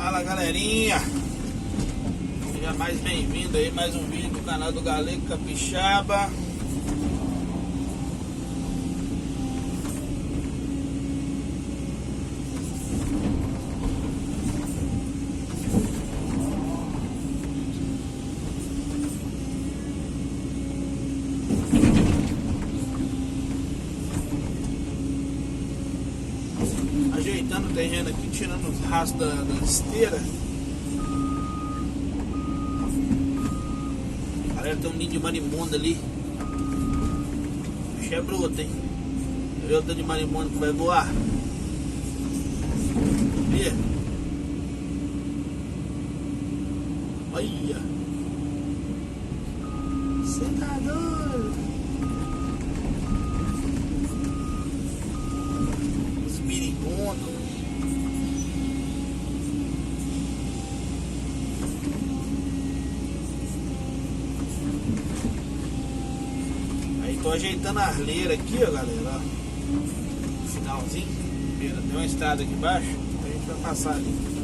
Fala galerinha, seja mais bem-vindo aí, mais um vídeo do canal do Galego Capixaba. Ajeitando o terreno aqui, tirando os rastros da esteira. Galera, tem um ninho de marimbondo ali. Bicho é bruto, hein? Eu tô de marimbondo que vai voar. Vê? Olha! Você tá doido? Os miribondos. Tô ajeitando a arleira aqui, ó, galera, ó. Finalzinho, tem uma estrada aqui embaixo, a gente vai passar ali.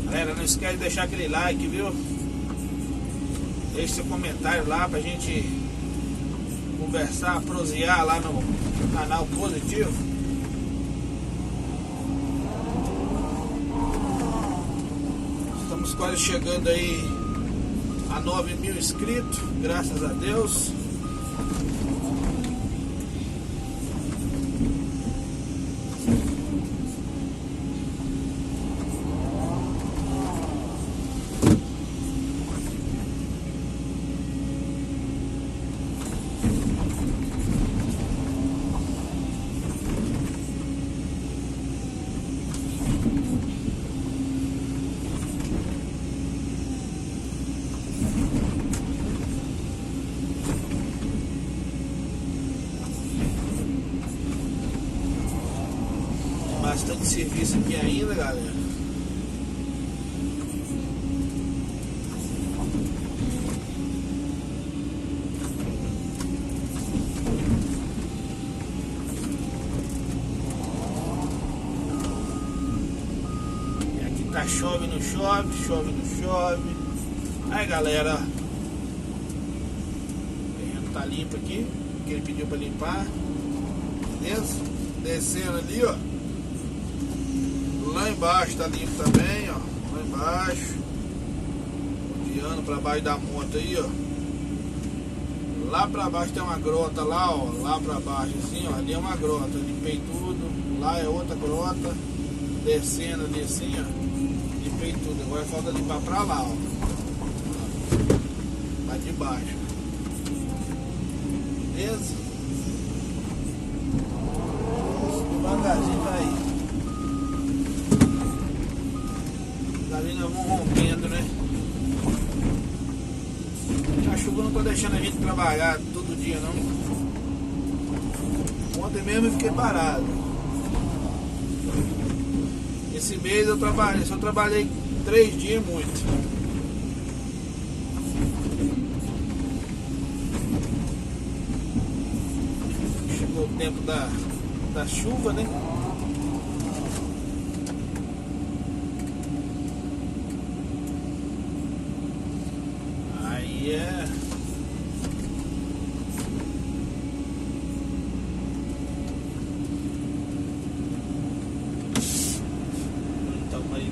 Galera, não esquece de deixar aquele like, viu? Deixe seu comentário lá pra gente conversar, prosear lá no canal Positivo. Estamos quase chegando aí a 9.000 inscritos, graças a Deus. Bastante serviço aqui ainda, galera. E aqui tá chove, não chove, chove, não chove. Aí, galera, o terreno tá limpo aqui, que ele pediu pra limpar. Beleza? Descendo ali, ó. Lá embaixo tá limpo também, ó. Lá embaixo. Rodeando pra baixo da moto aí, ó. Lá pra baixo tem uma grota lá, ó. Lá pra baixo assim, ó. Ali é uma grota. Limpei tudo. Lá é outra grota. Descendo ali assim, ó. Limpei tudo. Agora falta limpar pra lá, ó. Lá de baixo. Beleza? Devagarzinho vai aí. Nós vamos rompendo, né? A chuva não tá deixando a gente trabalhar todo dia, não. Ontem mesmo eu fiquei parado. Esse mês eu trabalhei, só trabalhei 3 dias muito. Chegou o tempo da chuva, né? Yeah. Então, aí,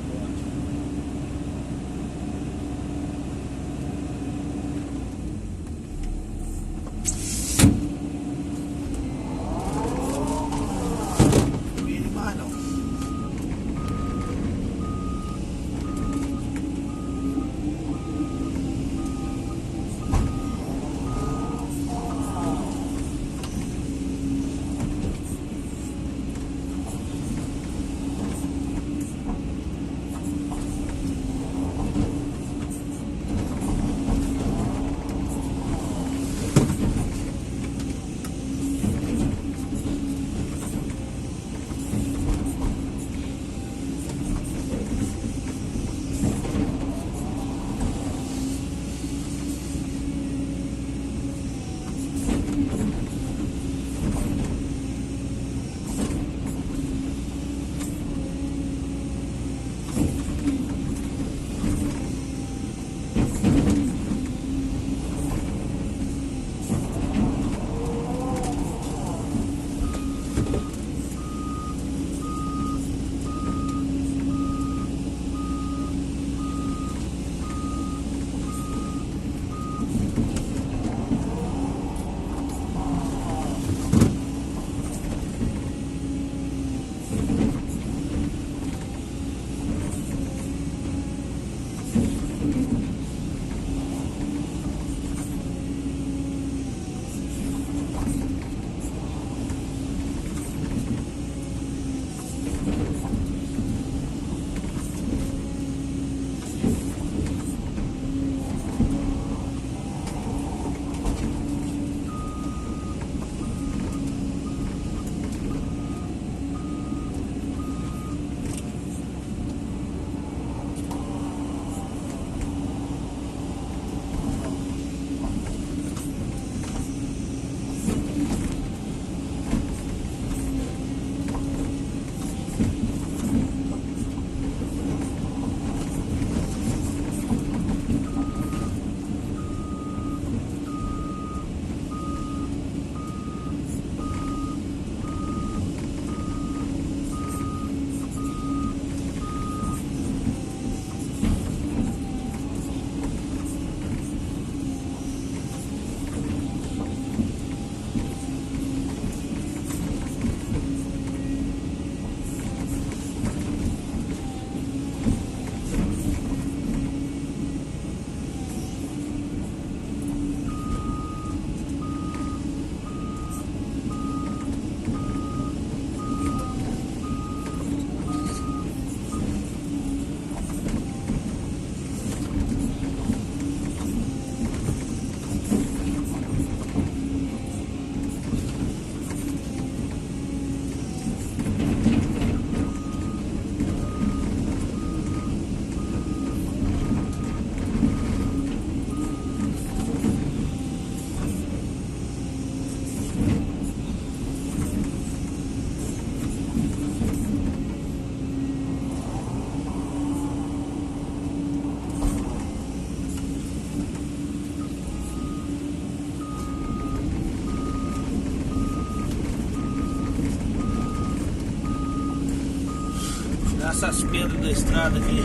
Passa as pedras da estrada aqui.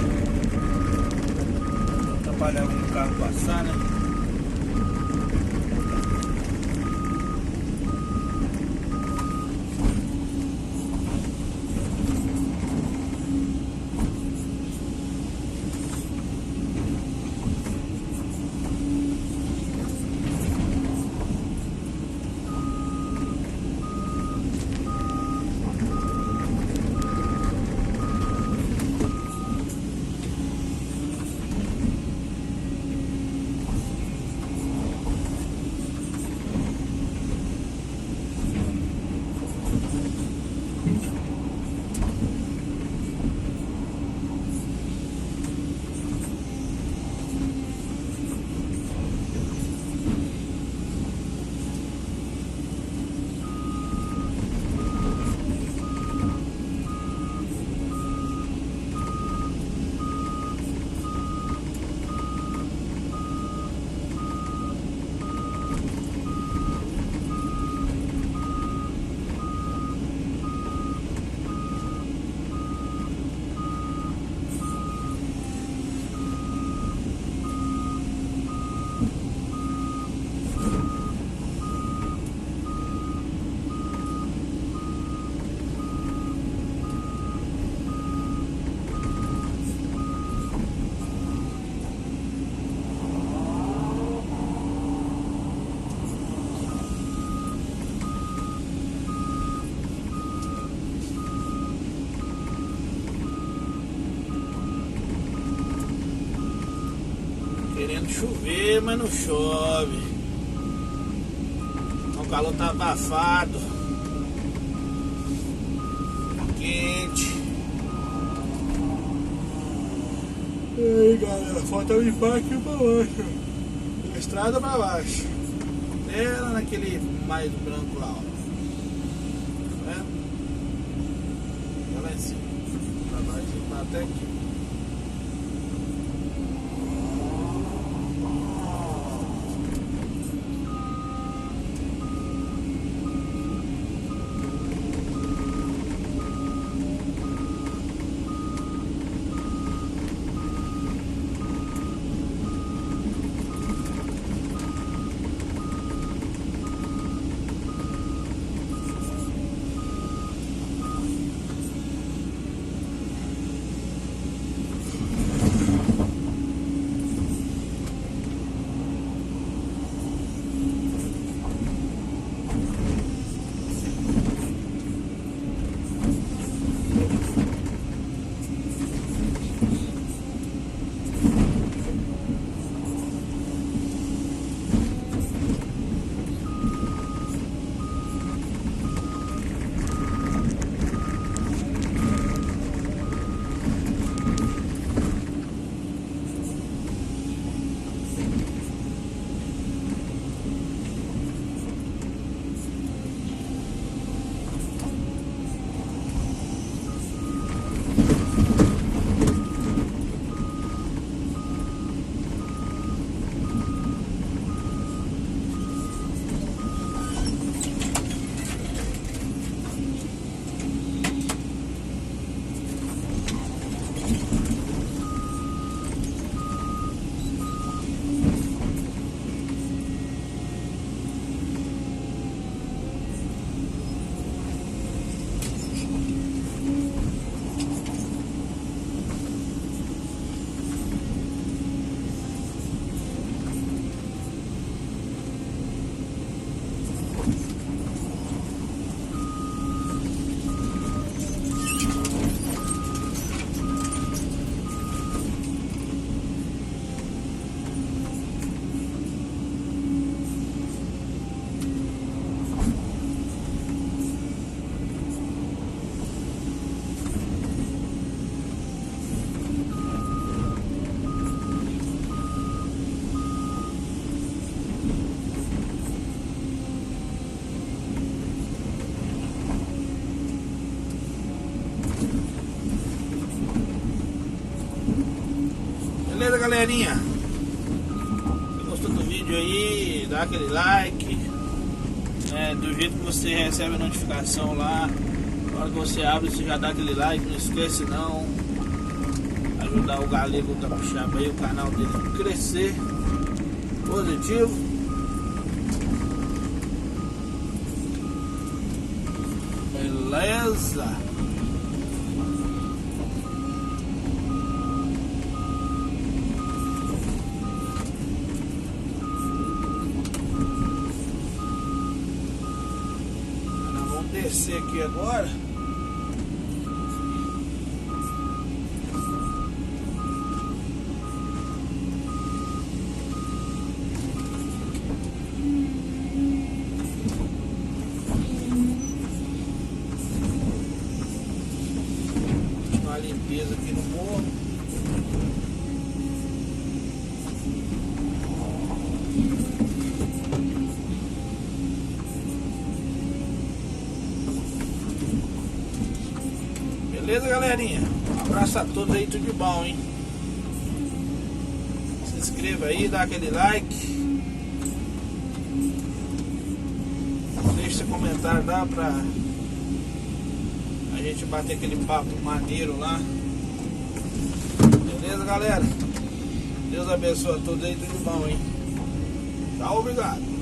Não atrapalhar o carro passar, né? Querendo chover, mas não chove. O calor tá abafado, quente. E aí, galera, falta limpar aqui pra baixo. A estrada pra baixo. Até lá naquele mais branco lá, ó. Tá vendo? Lá em cima. Pra baixo, limpar até aqui. Beleza, galerinha? Se gostou do vídeo aí, dá aquele like, né? Do jeito que você recebe a notificação lá Na hora que você abre, você já dá aquele like, não esquece não. Ajudar o Galego da Puxaba aí, o canal dele crescer. Positivo. Beleza. Nós vamos descer aqui agora. Limpeza aqui no morro. Beleza, galerinha? Um abraço a todos aí, tudo de bom, hein? Se inscreva aí, dá aquele like. Deixe seu comentário lá pra a gente bater aquele papo maneiro lá. Beleza, galera? Deus abençoe a todos aí, tudo bom, hein? Tchau, obrigado.